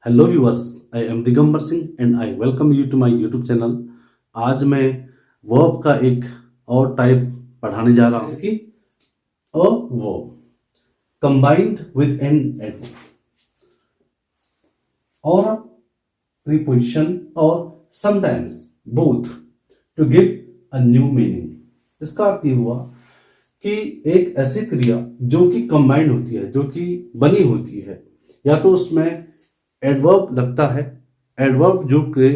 Hello viewers, I am Digambar Singh and I welcome you to my YouTube channel. आज मैं verb का एक और टाइप पढ़ाने जा रहा हूँ। इसकी a verb combined with an adverb और प्रीपोजिशन और sometimes both to give a new meaning. इसका अर्थ ये हुआ कि एक ऐसी क्रिया जो कि कंबाइंड होती है, जो कि बनी होती है, या तो उसमें एडवर्ब लगता है। एडवर्ब जुड़ के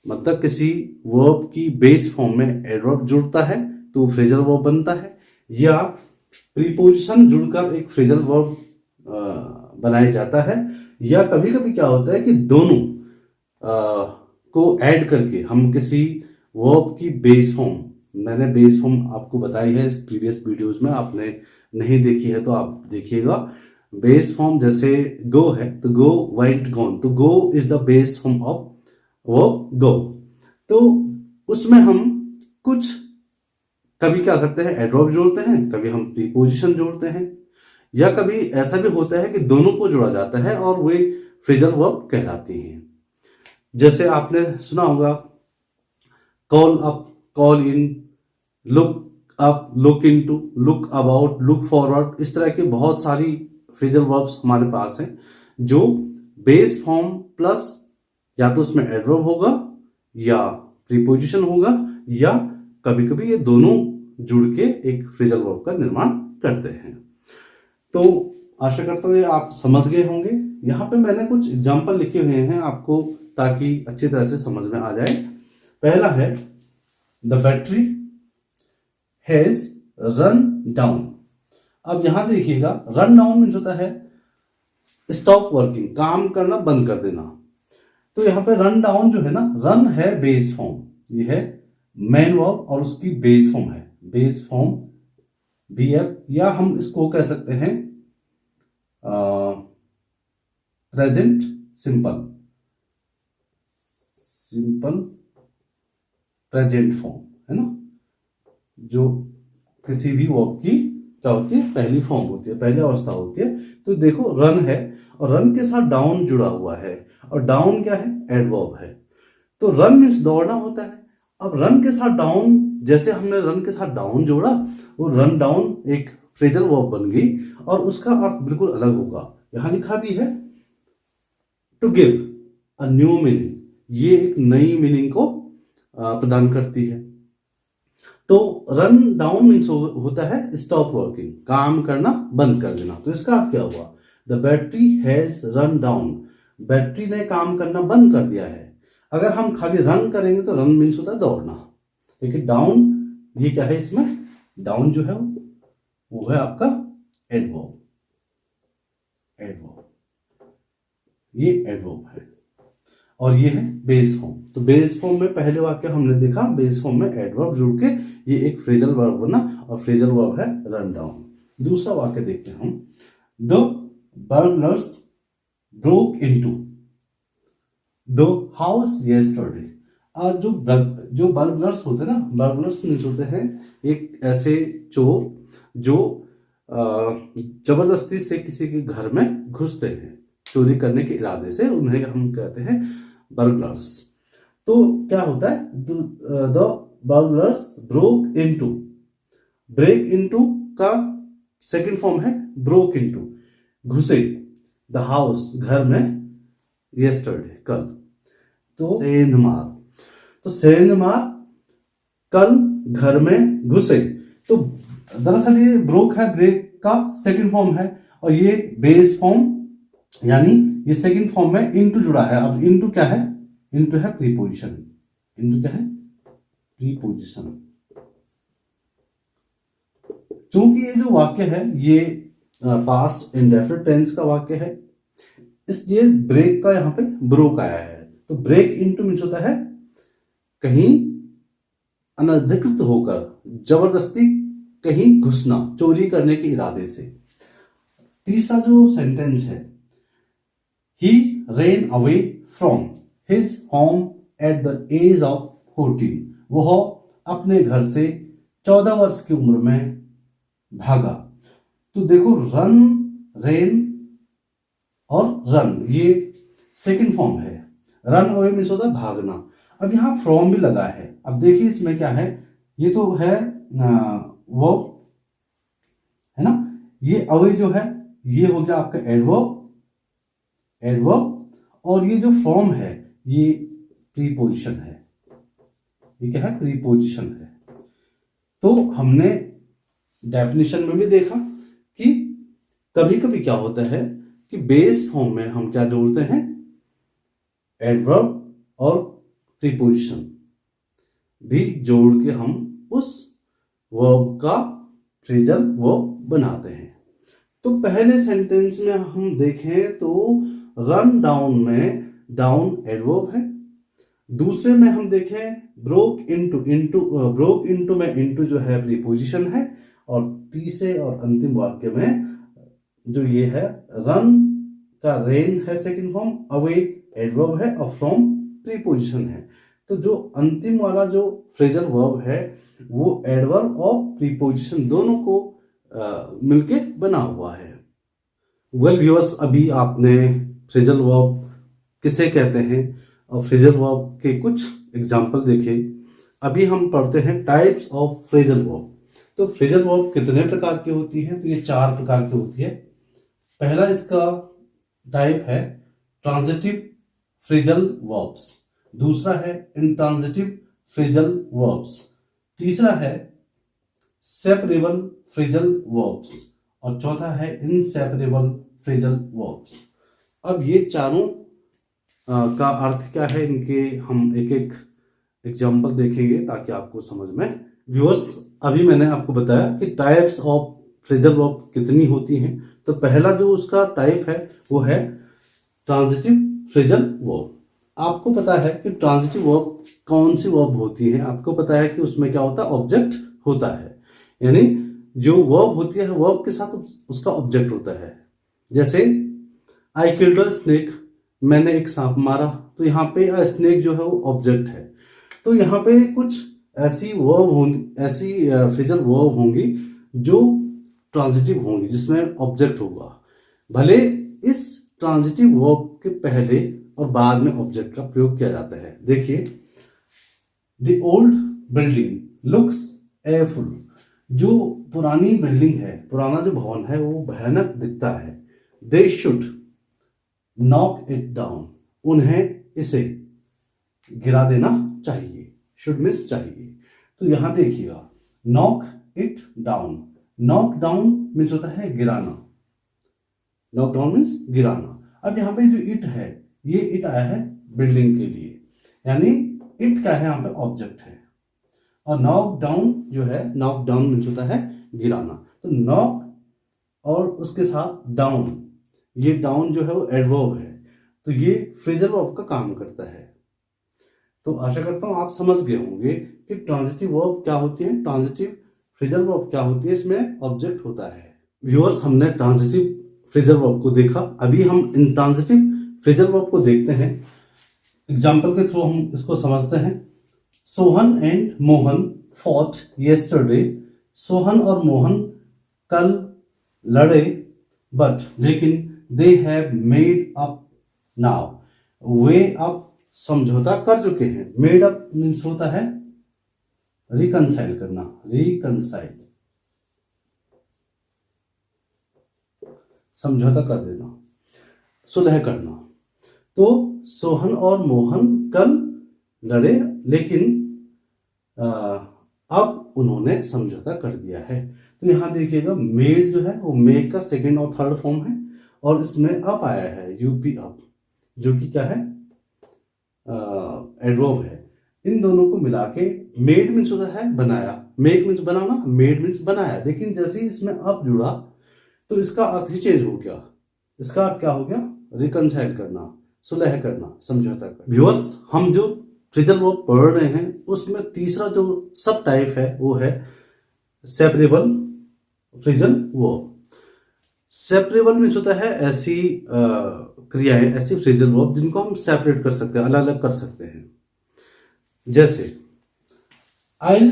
मतलब किसी वर्ब की बेस फॉर्म में एडवर्ब जुड़ता है तो फ्रेजल वर्ब बनता है, या प्रीपोजिशन जुड़कर एक फ्रेजल वर्ब बनाया जाता है, या कभी कभी क्या होता है कि दोनों को ऐड करके हम किसी वर्ब की बेस फॉर्म, मैंने बेस फॉर्म आपको बताई है इस प्रीवियस वीडियोस में, आपने नहीं देखी है तो आप देखिएगा। बेस फॉर्म जैसे गो है तो गो वेंट गॉन, तो go is the base form of verb go. तो उसमें हम कुछ कभी क्या करते हैं, एडवर्ब जोड़ते हैं, कभी हम प्रीपोजिशन जोड़ते हैं, या कभी ऐसा भी होता है कि दोनों को जोड़ा जाता है और वे फ्रेजल वर्ब कहलाती हैं। जैसे आपने सुना होगा call up, call in, look up, look into, look about, look forward. इस तरह के बहुत सारी फ्रेजल वर्ब्स हमारे पास हैं जो बेस फॉर्म प्लस या तो उसमें एडवर्ब होगा या प्रीपोजिशन होगा, या कभी कभी ये दोनों जुड़ के एक फ्रेजल वर्ब का निर्माण करते हैं। तो आशा करता हूँ आप समझ गए होंगे। यहाँ पे मैंने कुछ एग्जाम्पल लिखे हुए हैं आपको, ताकि अच्छी तरह से समझ में आ जाए। पहला है the battery has run down. अब यहां देखिएगा, रन डाउन मीन्स होता है स्टॉप वर्किंग, काम करना बंद कर देना। तो यहां पे रन डाउन जो है ना, रन है बेस फॉर्म, ये है मेन वर्ब और उसकी बेस फॉर्म है बेस फॉर्म बीएफ, या हम इसको कह सकते हैं present simple, simple present form है ना, जो किसी भी वर्ब की क्या होती है, पहली फॉर्म होती है, पहली अवस्था होती है। तो देखो रन है और रन के साथ डाउन जुड़ा हुआ है, और डाउन क्या है, एडवर्ब है। तो रन मीन्स दौड़ना होता है। अब रन के साथ डाउन, जैसे हमने रन के साथ डाउन जोड़ा, वो रन डाउन एक फ्रेजल वर्ब बन गई और उसका अर्थ बिल्कुल अलग होगा। यहां लिखा भी है to give a new meaning, ये एक नई मीनिंग को प्रदान करती है। तो रन डाउन मीन्स होता है स्टॉप वर्किंग, काम करना बंद कर देना। तो इसका क्या हुआ, the battery has run down, battery ने काम करना बंद कर दिया है। अगर हम खाली रन करेंगे तो रन मीन्स होता है दौड़ना, लेकिन डाउन ये क्या है, इसमें डाउन जो है वो है आपका एडवर्ब, एडवर्ब, ये एडवर्ब है और ये है बेस फॉर्म। तो बेस फॉर्म में पहले वाक्य हमने देखा, बेस फॉर्म में एडवर्ब जुड़ के ये एक फ्रेजल वर्ब बना और फ्रेजल वर्ब है रन डाउन। दूसरा वाक्य देखते हैं हम, the burglars broke into the house yesterday. जो बर्गलर्स होते हैं ना, बर्गलर्स मीन्स होते हैं एक ऐसे चोर जो जबरदस्ती से किसी के घर में घुसते हैं, चोरी करने के इरादे से, उन्हें हम कहते हैं बर्गलर्स। तो क्या होता है, the burglars broke into, break into का सेकंड फॉर्म है ब्रोक इनटू, घुसे, द हाउस घर में, यस्टरडे कल, तो सेंध मार, तो सेंध मार कल घर में घुसे। तो दरअसल ये ब्रोक है, ब्रेक का सेकंड फॉर्म है, और ये बेस फॉर्म यानी ये सेकंड फॉर्म में इनटू जुड़ा है। अब इनटू क्या है, इनटू है प्रीपोजिशन, इनटू क्या है, प्रीपोजिशन। चूंकि ये जो वाक्य है ये पास्ट इंडेफिनिट टेंस का वाक्य है, इसलिए ब्रेक का यहां पे ब्रोक आया है। तो ब्रेक इनटू मीन्स होता है कहीं अनधिकृत होकर, जबरदस्ती कहीं घुसना, चोरी करने के इरादे से। तीसरा जो सेंटेंस है, he ran away from his home at the age of 14, वह अपने घर से 14 वर्ष की उम्र में भागा। तो देखो रन, रेन और रन, ये सेकंड फॉर्म है। रन अवे मीन्स होता है भागना। अब यहाँ फ्रॉम भी लगा है। अब देखिए इसमें क्या है, ये तो है वर्ब है ना, ये अवे जो है ये हो गया आपका एडवर्ब, और ये जो फ्रॉम है ये प्रीपोजिशन है। ये क्या है, प्रीपोजिशन है। तो हमने डेफिनेशन में भी देखा कि कभी कभी क्या होता है कि बेस फॉर्म में हम क्या जोड़ते हैं, एडवर्ब और प्रीपोजिशन भी जोड़ के हम उस वर्ब का फ्रेजल वर्ब बनाते हैं। तो पहले सेंटेंस में हम देखें तो रन डाउन में डाउन एडवर्ब है। दूसरे में हम देखें ब्रोक इनटू में इनटू जो है प्रीपोजिशन है। और तीसरे और अंतिम वाक्य में जो ये है रन का रेन है सेकंड फॉर्म, अवे एडवर्ब है और फ्रॉम प्रीपोजिशन है। तो जो अंतिम वाला जो फ्रेजल वर्ब है वो एडवर्ब और प्रीपोजिशन दोनों को मिलके बना हुआ है। वेल व्यूअर्स, अभी आपने फ्रेजल वर्ब किसे कहते हैं और फ्रेजल वर्ब के कुछ एग्जाम्पल देखे। अभी हम पढ़ते हैं टाइप्स ऑफ फ्रेजल वर्ब। तो फ्रेजल वर्ब कितने प्रकार की होती है, तो ये 4 प्रकार की होती है। पहला इसका टाइप है ट्रांजिटिव फ्रेजल वर्ब्स, दूसरा है इंट्रांजिटिव फ्रेजल वर्ब्स, तीसरा है सेपरेबल फ्रेजल वर्ब्स और चौथा है इनसेपरेबल फ्रेजल वर्ब्स। अब ये चारों का अर्थ क्या है, इनके हम एक एक एग्जाम्पल देखेंगे ताकि आपको समझ में। व्यूअर्स, अभी मैंने आपको बताया कि टाइप्स ऑफ फ्रेजल वर्ब कितनी होती हैं। तो पहला जो उसका टाइप है वो है ट्रांजिटिव फ्रेजल वर्ब। आपको पता है कि ट्रांजिटिव वर्ब कौन सी वर्ब होती है, आपको पता है कि उसमें क्या होता है, ऑब्जेक्ट होता है। यानी जो वर्ब होती है वर्ब के साथ उसका ऑब्जेक्ट होता है। जैसे आई किल्ड अ स्नेक, मैंने एक सांप मारा, तो यहाँ पे अ स्नेक जो है वो ऑब्जेक्ट है। तो यहाँ पे कुछ ऐसी वर्ब होंगी, ऐसी फ्रेजल वर्ब होंगी जो ट्रांजिटिव होंगी जिसमें ऑब्जेक्ट होगा। भले इस ट्रांजिटिव वर्ब के पहले और बाद में ऑब्जेक्ट का प्रयोग किया जाता है। देखिए, द ओल्ड बिल्डिंग लुक्स एयरफुल, जो पुरानी बिल्डिंग है, पुराना जो भवन है वो भयानक दिखता है। They should knock it down, उन्हें इसे गिरा देना चाहिए। शुड मीन्स चाहिए। तो यहां देखिएगा, knock it down, knock down means होता है गिराना, नॉक डाउन मीन्स गिराना। अब यहाँ पे जो इट है, ये इट आया है बिल्डिंग के लिए, यानी इट क्या है, यहाँ पे ऑब्जेक्ट है। और नॉक डाउन जो है, नॉक डाउन मीन्स होता है गिराना। तो नॉक और उसके साथ डाउन, ये डाउन जो है वो एडवर्ब है, तो ये फ्रेजल वर्ब का काम करता है। तो आशा करता हूं आप समझ गए होंगे कि ट्रांजिटिव वर्ब क्या होती है, ट्रांजिटिव फ्रेजल वर्ब क्या होती है, इसमें ऑब्जेक्ट होता है। व्यूअर्स, हमने ट्रांजिटिव फ्रेजल वर्ब को देखा, अभी हम इंट्रांजिटिव फ्रेजल वर्ब को देखते हैं। एग्जाम्पल के थ्रू हम इसको समझते हैं। Sohan and Mohan fought yesterday, Sohan और मोहन कल लड़े, बट लेकिन they have made up now, वे अब समझौता कर चुके हैं। मेड अप मीन्स होता है रिकंसाइल करना, रिकंसाइल, समझौता कर देना, सुलह करना। तो सोहन और मोहन कल लड़े, लेकिन अब उन्होंने समझौता कर दिया है। तो यहां देखिएगा, मेड जो है वो मेक का सेकंड और थर्ड फॉर्म है, और इसमें अप आया है, यूपी अप, जो कि क्या है, एडवर्ब है। इन दोनों को मिला के मेड मीन्स होता है बनाया, मेक मीन्स बनाना, मेड मीन्स बनाया। लेकिन जैसे ही इसमें अप जुड़ा तो इसका अर्थ ही चेंज हो गया। इसका अर्थ क्या हो गया, रिकंसाइल करना, सुलह करना, समझौता करना। व्यूअर्स, हम जो फ्रेजल वर्ब पढ़ रहे हैं उसमें तीसरा जो सब टाइप है वो है separable phrasal verb. Separable means होता है ऐसी क्रियाएं, ऐसी फ्रेजल वर्ब जिनको हम सेपरेट कर सकते हैं, अलग अलग कर सकते हैं। जैसे I'll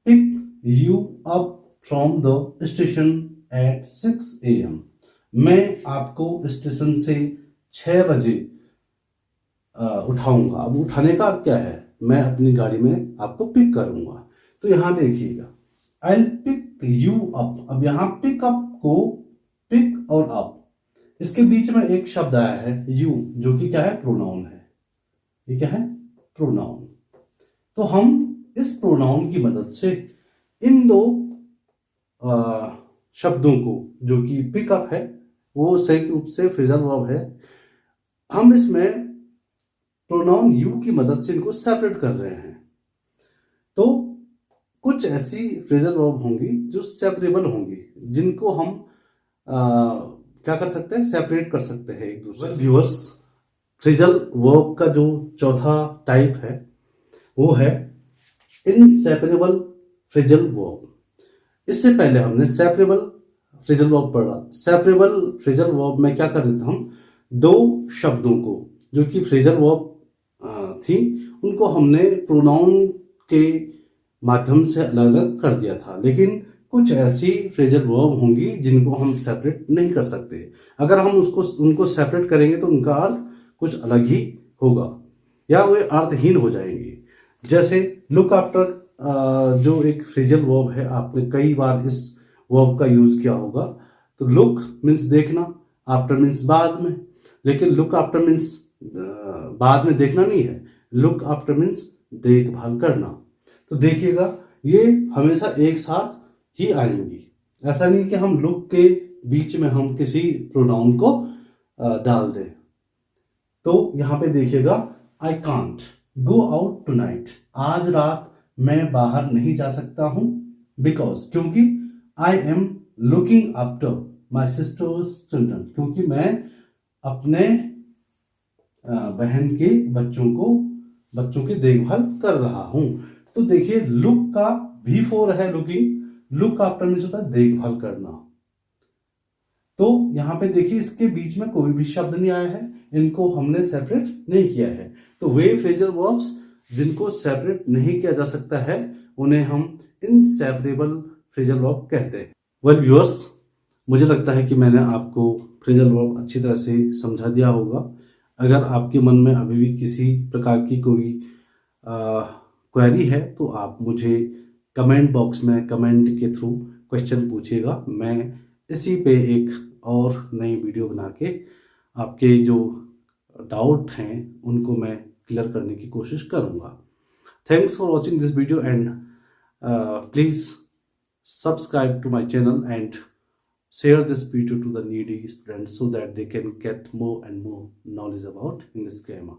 pick you up from the station at 6 AM, मैं आपको स्टेशन से 6 बजे उठाऊंगा। अब उठाने का अर्थ क्या है, मैं अपनी गाड़ी में आपको पिक करूंगा। तो यहां देखिएगा, आई पिक यू अप। अब यहां पिक अप को पिक और अप, इसके बीच में एक शब्द आया है यू, जो कि क्या है, प्रोनाउन है। ये क्या है, प्रोनाउन। तो हम इस प्रोनाउन की मदद से इन दो शब्दों को, जो कि पिकअप है वो संयुक्त रूप से फ्रेजल वर्ब है, हम इसमें प्रोनाउन यू की मदद से इनको सेपरेट कर रहे हैं। तो कुछ ऐसी फ्रेजल वर्ब होंगी जो सेपरेबल होंगी, जिनको हम क्या कर सकते हैं, सेपरेट कर सकते हैं एक दूसरे से। व्यूअर्स, फ्रेजल वर्ब का जो चौथा टाइप है वो है इनसेपरेबल फ्रेजल वर्ब। इससे पहले हमने सेपरेबल फ्रेजल वर्ब पढ़ा। सेपरेबल फ्रेजल वर्ब में क्या कर रहे थे हम, दो शब्दों को जो कि फ्रेजल वर्ब थी, उनको हमने प्रोनाउन के माध्यम से अलग अलग कर दिया था। लेकिन कुछ ऐसी फ्रेजल वर्ब होंगी जिनको हम सेपरेट नहीं कर सकते। अगर हम उनको सेपरेट करेंगे तो उनका अर्थ कुछ अलग ही होगा या वे अर्थहीन हो जाएंगे। जैसे लुक आफ्टर, जो एक फ्रेजल वर्ब है, आपने कई बार इस वर्ब का यूज किया होगा। तो लुक मीन्स देखना, आफ्टर मीन्स बाद में। लेकिन लुक आफ्टर मीन्स बाद में देखना नहीं है, लुक आफ्टर मीन्स देखभाल करना। तो देखिएगा, ये हमेशा एक साथ ही आएंगी। ऐसा नहीं कि हम लुक के बीच में हम किसी प्रोनाउन को डाल दें। तो यहां पे देखिएगा, I can't go out tonight. आज रात मैं बाहर नहीं जा सकता हूं, बिकॉज, क्योंकि I am looking after my sisters children, क्योंकि मैं अपने बहन के बच्चों की देखभाल कर रहा हूं। तो देखिए, लुक का V4 है लुकिंग, लुक आफ्टर मीन्स होता है देखभाल करना। तो यहां पे देखिए, इसके बीच में कोई भी शब्द नहीं आया है, इनको हमने सेपरेट नहीं किया है। तो वे फ्रेजल वर्ब्स जिनको सेपरेट नहीं किया जा सकता है उन्हें हम इनसेपरेबल फ्रेजल वर्ब कहते हैं। वेल व्यूअर्स, मुझे लगता है कि मैंने आपको फ्रेजल वर्ब अच्छी तरह से समझा दिया होगा। अगर आपके मन में अभी भी किसी प्रकार की कोई क्वेरी है तो आप मुझे कमेंट बॉक्स में कमेंट के थ्रू क्वेश्चन पूछिएगा। मैं इसी पे एक और नई वीडियो बना के आपके जो डाउट हैं उनको मैं क्लियर करने की कोशिश करूंगा। Thanks for watching this video and please subscribe to my channel and share this video to the needy students so that they can get more and more knowledge about English grammar.